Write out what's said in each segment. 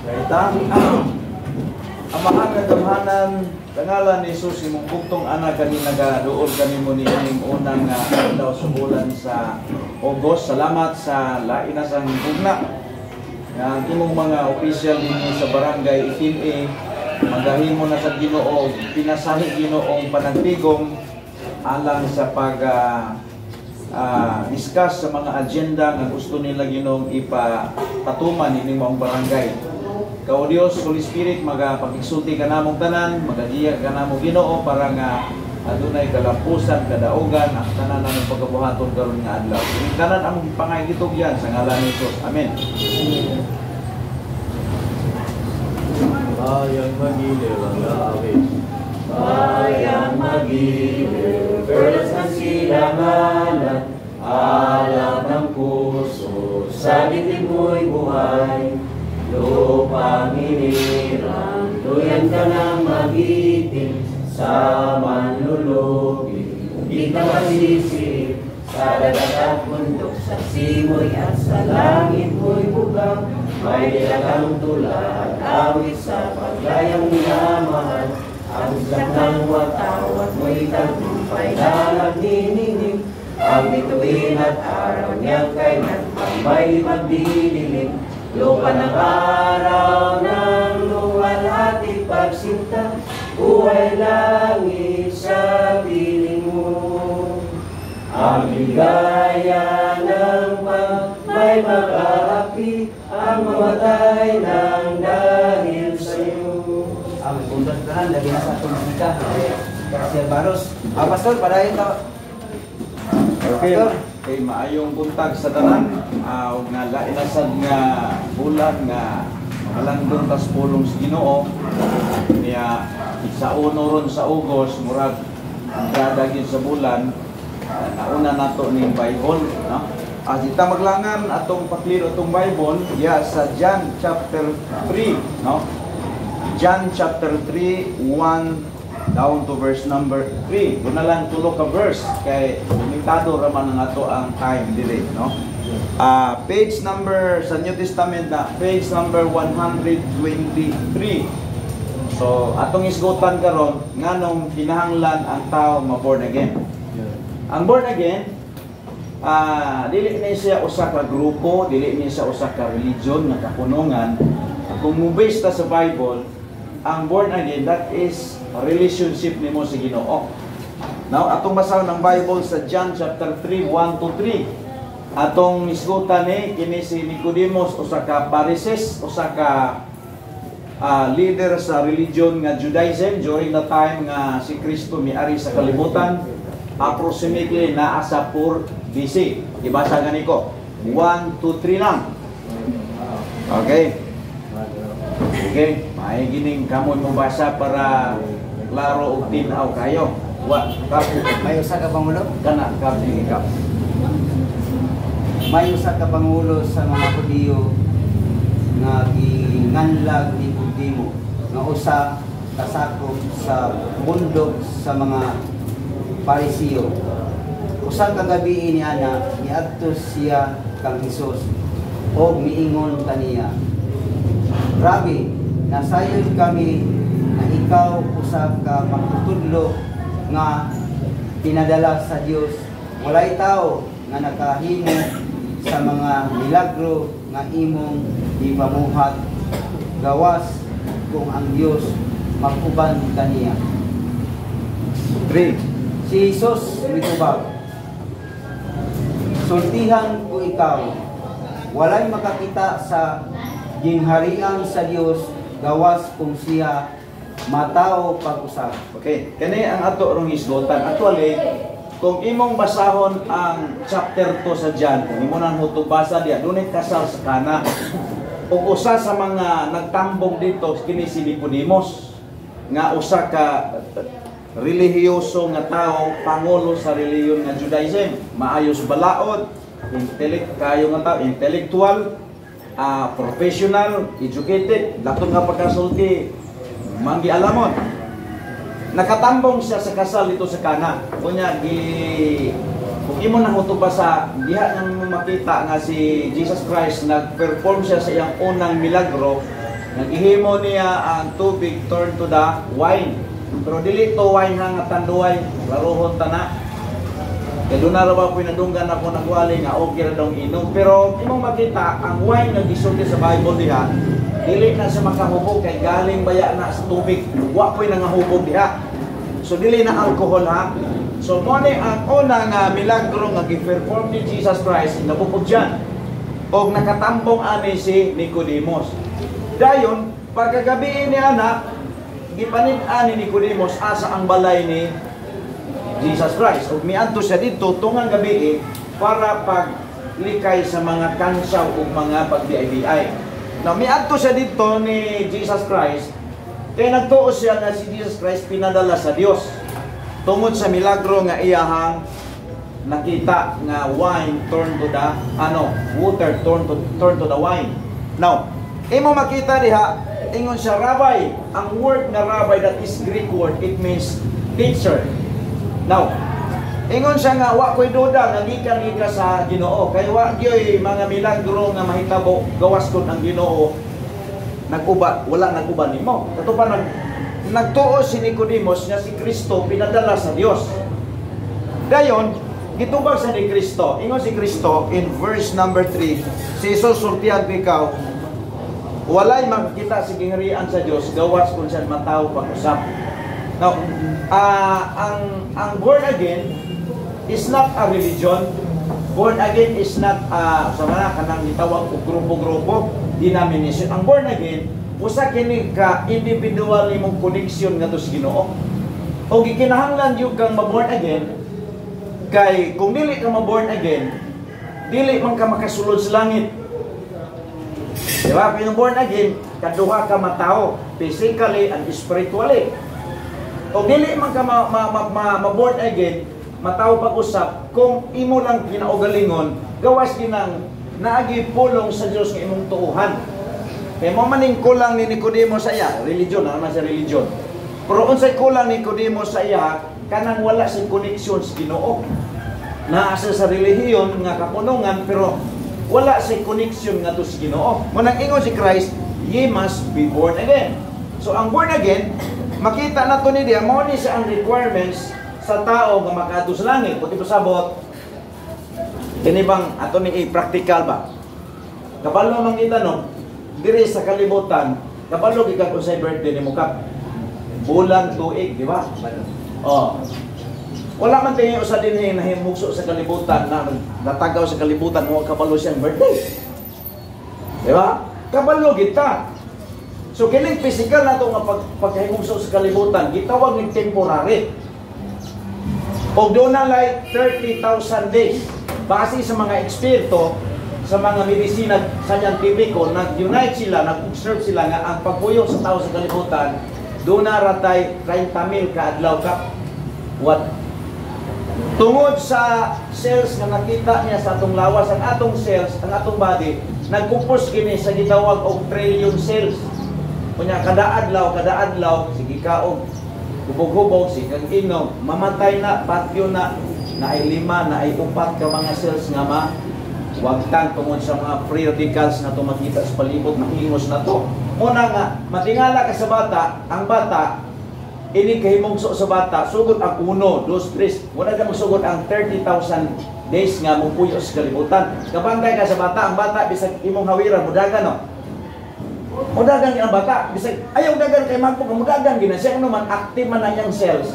Kaita, amahan nga gamhanan, tangalan ni Jesus, imong buktong anak kani nagaduol kani mo ni ining unang adlaw sa bulan sa August. Salamat sa lain na sang bugna. Ang imong mga opisyal dinhi sa barangay Itin-A, magahimo na sa Ginoo, pinasahi Ginoong panagtigom alang sa pag discuss sa mga agenda nga gusto nila Ginoong ipatuman ining mga barangay. Kao Dios, Holy Spirit, magapagigsulti ka namong tanan, magagiya ka namong Ginoo para nga adunay kalapusan, kadaugan, ang tanan namong pagkabuhaton karon nga adlaw. Ang tanan ang pangayitog yan sa ngalan ni Jesus. Amen. Bayang magiliw ang lawit, bayang magiliw, perlas ng silanganan, alam ng puso, sa dibdib mo'y buhay. Lupang inirang, tuyan ka ng magiting, sa manlulubi, di ka masisip, sa dagat at bundok, sa simoy at sa langit mo'y bugang, may nilagang tulad, awit sa paglayang minamahal, ang siyak ng watawat mo'y tagumpay na nagdininig, ang bituin at araw niyang kainan, ang may magdidilim. Lupa ng araw ng luwalhati pagsinta, buhay langit sa piling mo. Ang ligaya ng may mag-aapi, ang mamatay ng dahil sa'yo. Ang bundan ka lang, lagi na sa itong musika. Sir Baros. Pastor, padayon ka. Okay, kay maayong buntag sa tanan, nga lainasad nga bulan nga malandong tas pulong sa Ginoo niya sa uno ron sa Ugos murag dadagin sa bulan nauna nato ning Bible, no? Kita maglangan atong pakliro atong Bible ya sa John chapter 3, no? John chapter 3, 1 down to verse number 3. Doon na lang tulo ka verse kay limitado raman ang ato ang time dili, no? Page number sa New Testament na page number 123. So atong isgutan karon nganong kinahanglan ang tao ma-born again. Ang born again dili ni siya usa ka grupo, dili ni siya usa ka religion nga kapunongan. Kung mubase ta sa Bible, ang born again, that is a relationship nimo sa Ginoo. Now, atong basahan ng Bible sa John chapter 3, 1 to 3. Atong isgutan ni kini si Nicodemus, usa ka Pharisees, usa ka leader sa religion nga Judaism during the time nga si Kristo miari sa kalibutan. Approximately naa sa 4 BC. Ibasa gani ko. 1 to 3 lang. Okay. Okay, may gining kamoy mo basa para klaro og tinaw kayo. May usa ka pangulo? Kana kaping ikaw. May usa ka pangulo sa mga Hudiyo nga ginganlag ni Nikodemo nga usa kasakop sa bundok sa mga Parisiyo. Usa ka gabi ni ana niadto siya kang Hesus og miingon kaniya, Rabi, nasayod kami na ikaw usab ka magtutudlo nga pinadala sa Dios. Walay tao nga nakahimo sa mga milagro nga imong ipamuhat. Gawas kung ang Dios maguban kaniya. 3. Si Jesus mitubag, sultihan ko ikaw, walay makakita sa gingharian sa Dios gawas kung siya matao pag-usap. Okay, kani ang ato rong isgutan. Actually, kung imong basahon ang chapter 2 sa John, kung imo nang hutubasa diya, dunay kasal sa kana. Ug usa sa mga nagtambong dito kini si Nicodemus nga usa ka relihiyoso nga tao, pangulo sa reliyon nga Judaism, maayos balaod, kayo nga tao, intellectual, professional, educated, daton nga pagkasulti, manggi alamon. Nakatambong siya sa kasal dito sa kana. Kunya kung imo nang hutubasa, diha nang makita nga si Jesus Christ nag-perform siya sa iyang unang milagro Nagihimo niya ang tubig turn to the wine. Pero dili to wine nga tanduay, laruhon ta na. Kaya doon na raw po nadunggan ako nagwali nga okay ra daw inom. Pero imong makita ang wine nga gisulti sa Bible diha, dili na sa makahubog kay galing baya na sa tubig. Wa po'y nangahubog diha. So dili na alcohol ha. So mo ni ang una nga milagro nga gi-perform ni Jesus Christ nabukod diyan. Og nakatambong ani si Nicodemus. Dayon pagkagabi ni anak gipanin-an ni Nicodemus asa ang balay ni Jesus Christ. Ug miadto siya dito tungang gabi para paglikay sa mga kansaw ug mga pagbiay-biay. Now miadto siya dito ni Jesus Christ kay nagtuo siya nga si Jesus Christ pinadala sa Dios tungod sa milagro nga iyahang nakita nga wine turn to the water turn to the wine. Now imo makita diha ingon siya rabbi. Ang word nga rabbi, that is Greek word, it means teacher. Now, ingon siya nga wa koy duda nga gikan ka sa Ginoo kay wa gyoy mga milagro nga mahitabo gawas kun ang Ginoo nag-uba, wala nag-uba nimo. Kato pa nagtuo si Nicodemus nga si Kristo pinadala sa Dios. Dayon gitubag sa ni Kristo. Ingon si Kristo in verse number 3, si Jesus sultihan ikaw, walay makita sa gingharian sa Dios gawas kun siya mataw pag-usap. Now, ang born again is not a religion. Born again is not sa mga kanang gitawag og grupo-grupo, denomination. Ang born again usa kini ka individual nimong connection ngadto sa Ginoo. Og gikinahanglan gyud kang ma-born again kay kung dili ka ma-born again, dili man ka makasulod sa langit. Diba? Kung born again, kaduha ka matao, physically and spiritually. Kung dili man ka ma-born again, matao pag-usap, kung imo lang kinaugalingon, gawas ginang naagi pulong sa Dios nga imong tuuhan. Kaya mo maning kulang ni Nicodemus sa iya, religion, naman sa religion. Pero unsay kulang ni Nicodemus sa iya, kanang wala sing connection sa Ginoo. Naasa sa relihiyon nga kapunungan, pero wala sing connection nga to sa Ginoo. Munang ingon si Christ, ye must be born again. So ang born again, makita na to ni diya, mao ni sa ang requirements sa tao nga makaadto sa langit. Puti pasabot, kini bang ato ni practical ba? Kabalo man kita no, diri sa kalibutan, kabalo gikan kung sa birthday ni Mukap. Bulan tuig, di ba? Oh. Wala man tingin usa dinhi nahimugso sa kalibutan na natagaw sa kalibutan mo kabalo siyang birthday. Di ba? Kabalo kita. So kining physical na ito nga pagkahimugso sa kalibutan, gitawag ng temporary. O doon na like 30,000 days. Base sa mga eksperto, sa mga medisina scientifico, nag-unite sila, nag-observe sila nga ang pagpuyo sa tao sa kalibutan, doon na ratay 30,000 kaadlaw ka. What? Tungod sa cells na nakita niya sa atong lawas, ang atong cells, ang atong body, nagkumpos kini sa gitawag og trillion cells. Kunya kada adlaw sige kaog hubog-hubog sige inom mamatay na patyo na ay 5 na ay 4 ka mga cells nga wagtang tungod sa mga free radicals na tumakita sa palibot mahingos na to. Una nga matingala ka sa bata, ang bata ini kahimugso sa bata sugod ang 1, 2, 3 wala ka magsugod ang 30,000 days nga mupuyo sa kalibutan. Kabantay ka sa bata, ang bata bisag imong hawiran mudagan no. Mudagan ang bata, bisag ayaw dagan kay magpo mudagan gina siya naman active man ang iyang cells.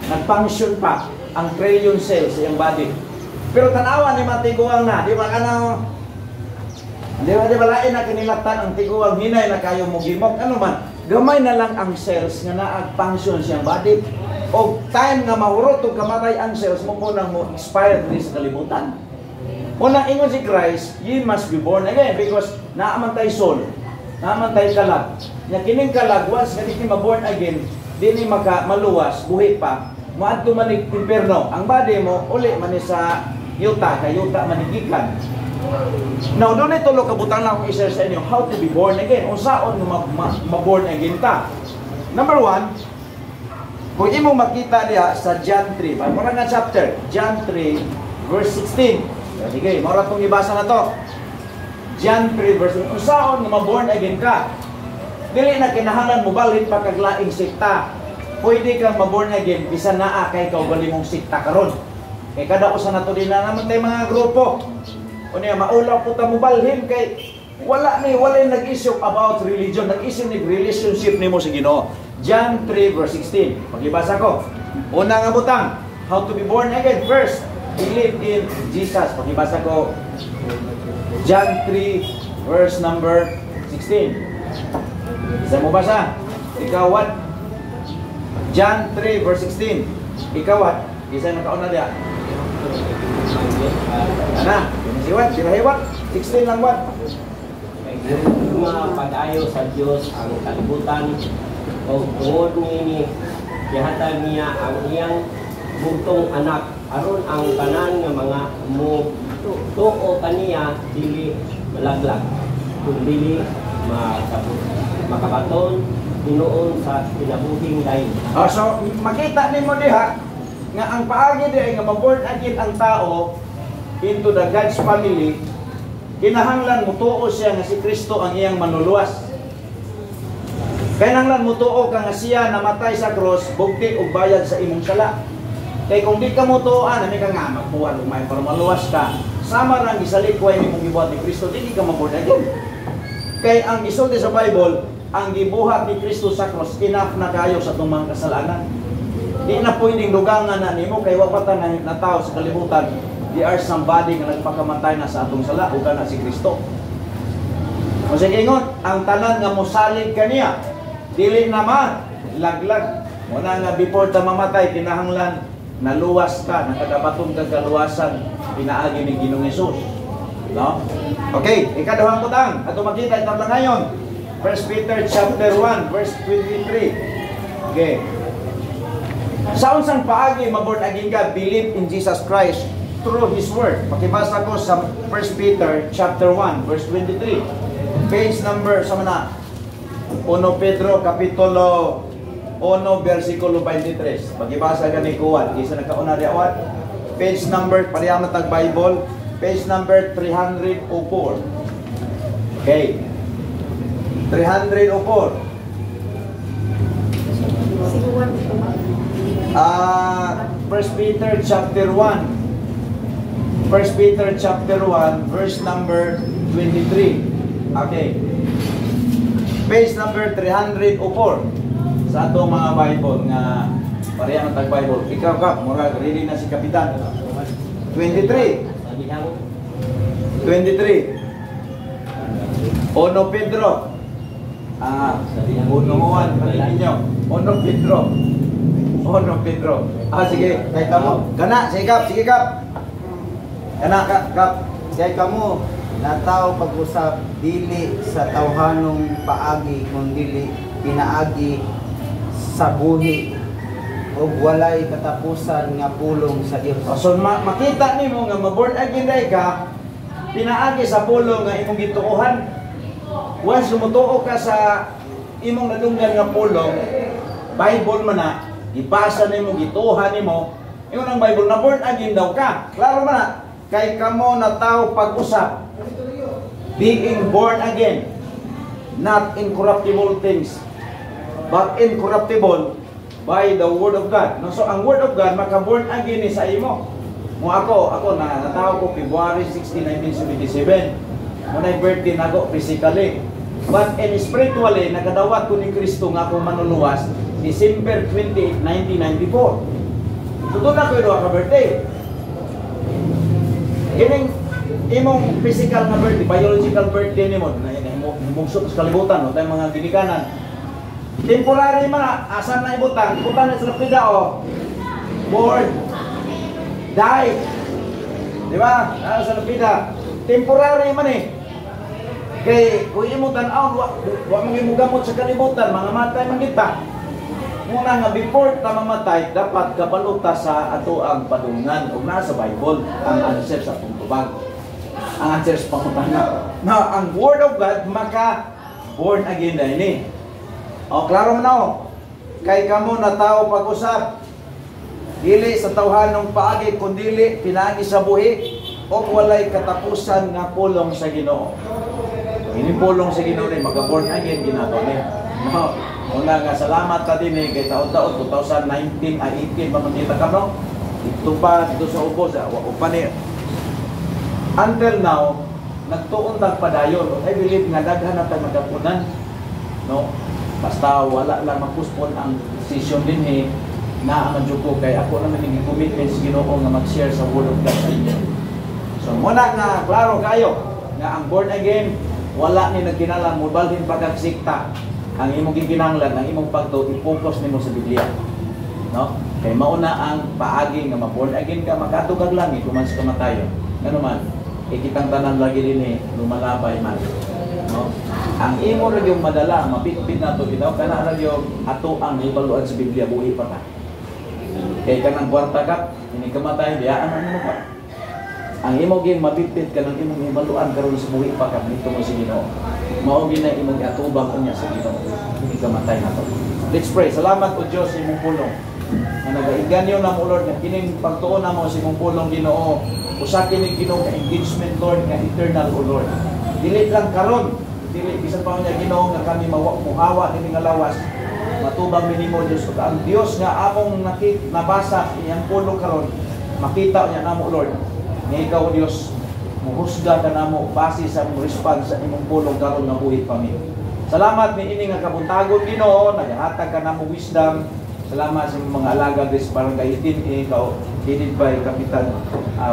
Nag-function pa ang trillion cells sa iyang body. Pero tanawa ni matiguang na, di ba kana di ba lain na kinilatan ang tiguang hinay na kayo mo gimok ano man. Gamay na lang ang cells nga naag-function sa iyang body. O time nga mahurot o kamatay ang cells mo munang mo expire din sa kalibutan. Unang ingon si Christ, ye must be born again because naaman tayo soul. Naman tayo kalag. Nya kining kalag once nga di ma-born again, di ni maluwas, buhi pa. Moadto man ig impierno. Ang body mo uli man ni sa yuta, kayuta manigikan. Now, doon ito kabutang lang akong i-share sa inyo how to be born again. Unsaon nga ma-born again ta. Number 1, kung imo makita diha sa John 3, mura nga chapter, John 3 verse 16. Sige, mura tong ibasa na to. John 3 verse 1. Unsaon nga ma-born again ka? dili na kinahanglan mo balhin pa kag laing sikta. Pwede kang ma-born again bisan naa kay kaugali mong sikta karon. Kay kada usa nato din na naman tay mga grupo. Unya maulaw po ta mo balhin kay wala nag-isip about religion, nag-isip ni relationship nimo sa Ginoo. John 3 verse 16. Paglibasa ko. Una nga butang, how to be born again. First, believe in Jesus. Paglibasa ko. John 3 verse number 16. Isa mo basa? Ikaw what? John 3 verse 16. Ikaw what? Isa nakauna diya. Ana, siwat, sirahiwat. 16 lang what? Mga pag-ayo sa Diyos ang kalibutan o tungod ni kihatan niya ang iyang bugtong anak aron ang tanan nga mga tuo kaniya dili malaglag kundi makabaton hinuon sa kinabuhing lain. So makita nimo diha nga ang paagi diha nga ma-born again ang tao into the God's family. Kinahanglan mutuo siya nga si Kristo ang iyang manluluwas. Kinahanglan mutuo ka nga siya namatay sa cross, bugti ug bayad sa imong sala. Kay kung di ka mutuoan, nami ka nga magbuhat ug may para maluwas ka. Sama rang gisalikway nimong gibuhat ni Kristo, dili ka ma-born again. Kay ang gisulti sa Bible, ang gibuhat ni Kristo sa cross enough na kayo sa itong mga kasalanan. Di na pwedeng dugangan na nimo kay wa pa ta na tao sa kalibutan. They are somebody nga nagpakamatay na sa atong sala ug kana si Kristo. O sige ngon, ang tanan nga mosalig kaniya, dili naman laglag. Muna nga before ta mamatay kinahanglan naluwas ka, nakagabatong kag kaluwasan pinaagi ni Ginoong Hesus. No? Okay, ikaduhang butang. Ato makita ito lang ngayon. 1 Peter chapter 1 verse 23. Okay. Sa unsang paagi ma-born again ka, believe in Jesus Christ through His Word. Pakibasa ko sa 1 Peter chapter 1 verse 23. Page number sa mana 1 Pedro kapitulo 1 versikulo 23. Pakibasa ka ni Kuwan. Isa nagkauna di awat. Page number parehang matag Bible. Page number 304. Okay. 304. 1 Peter chapter 1. 1 Peter chapter 1 verse number 23. Okay. Page number 304 sa atong mga Bible nga parehang tag Bible. Ikaw kap, murag ready na si Kapitan. 23. 23. Ono Pedro. Uno Juan, palitin nyo. Ono Pedro. Ono Pedro. Sige, kay kamo. Kana, sige kap, sige kap. Kana kap, Kaya kamo nataw pag-usap dili sa tawhanong paagi kundi pinaagi sa buhi o walay katapusan nga pulong sa Dios. So makita nimo nga ma-born again day ka, pinaagi sa pulong nga imong gituohan. Once sumutuo ka sa imong nadunggan nga pulong, Bible man na, ibasa nimo, gituohan nimo, ingon ang Bible na born again daw ka. Klaro man na, kay kamo na tao pag-usap, being born again, not incorruptible things, but incorruptible by the Word of God. No, so ang Word of God, maka-born again ni sa imo. Mo ako natao ko February 16, 1977. Muna'y birthday na ako physically. But in spiritually, nakadawat ko ni Kristo nga akong manuluwas December 28, 1994. Totoo na ko yung ka-birthday. Kining imong physical na birthday, biological birthday nimo, mungsot sa kalibutan, no, tayong mga ginikanan. Temporary man, asan na ibutan na sa lapida, born, die. Di ba? Sa lapida. Temporary man eh. Kay, kung imutan, wa mong imugamot sa kalibutan, mga matay man kita. Muna nga, before ta mamatay, dapat kabaluta sa ato ang padungan o nasa Bible ang answer sa pagtubag. Ang answer sa pangutana. Na ang Word of God, maka-born again na ini. O, klaro mo na o. Kay kamo na tao pag-usap, dili sa tawhanong paagi, kundili pinaagi sa buhi, o walay katapusan nga pulong sa Ginoo. Ini pulong sa Ginoo ni maka-born again ginagawa niya. No. Una nga salamat ta din kay taon-taon 2019 ay 18 pa man kita ka no. Ito pa dito sa ubos upa ni until now nagtuon tag padayon. I believe nga daghan na tag magapunan. No. Basta wala lang mapuspon ang decision din na ang ko kay ako naman yung commitment sa Ginoo nga mag-share sa word of God sa inyo. So muna nga klaro kayo nga ang born again wala ni nagkinalang mo balhin pagkagsikta. Ang imong gikinahanglan, ang imong pagtuo i-focus nimo sa Biblia. No? Kay mauna ang paagi nga ma-born again ka makatug kag langit human sa kamatayon. Ngano man, ikitang tanan lagi din lumalabay man. No? Ang imo ra yung madala, mapitpit nato bitaw kana ra yung ato ang ibaluan sa Biblia buhi pa ta. Kay kanang kwarta ka, ini kamatay biyaan man mo pa. Ang imo gyud mapitpit kanang imong ibaluan karon sa buhi pa ka nito mo sa Ginoo. Mao gyud na imong atubang unya sa Ginoo. Hindi kamatay nato. Let's pray. Salamat o Dios sa imong pulong. Nga nagaiganyo na mo Lord nga kining pagtuon namo sa imong pulong Ginoo. Usa kini Ginoo ka engagement Lord nga eternal o Lord. Dili lang karon, dili bisan pa niya Ginoo nga kami muhawa kini nga lawas. Matubang minimo Dios ug ang Dios nga among nabasa iyang pulong karon makita niya namo Lord. Nga ikaw Dios muhusga ka namo base sa imong response sa imong pulong karon nga buhi pa mi. Salamat ni ini nga kabuntagon Ginoo, nagahatag ka namo wisdom. Salamat sa mga alaga des barangay itin ikaw headed by Kapitan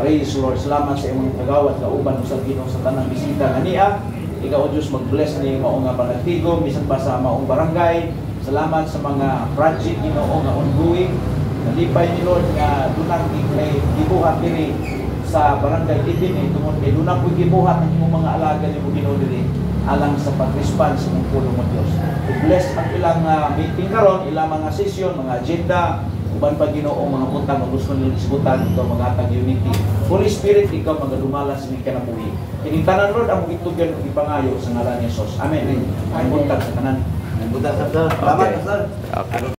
Reyes Lord. Salamat sa imong kagawad nga uban usab Ginoo sa tanang bisita nga niya. Ikaw Dios mag-bless ni mao nga panagtigom bisan pa sa maong barangay. Salamat sa mga project Ginoo nga ongoing. Nalipay ni Lord nga dunang gibuhat diri sa barangay itin tungod kay dunang ko'y gibuhat ang imong mga alaga nimo Ginoo diri alang sa pag-respond sa imong pulong mo Dios. I-bless ang ilang meeting karon, ilang mga session, mga agenda, uban pa Ginoo mga punta nga gusto nila isgutan ito mga atag unity. Holy Spirit ikaw magadumalas ni kanabuhi. Kini tanan Lord ang gitugyan ug ipangayo sa ngalan ni Jesus. Amen. Ay buntag sa tanan. Buta sa Salamat, Pastor. Okay.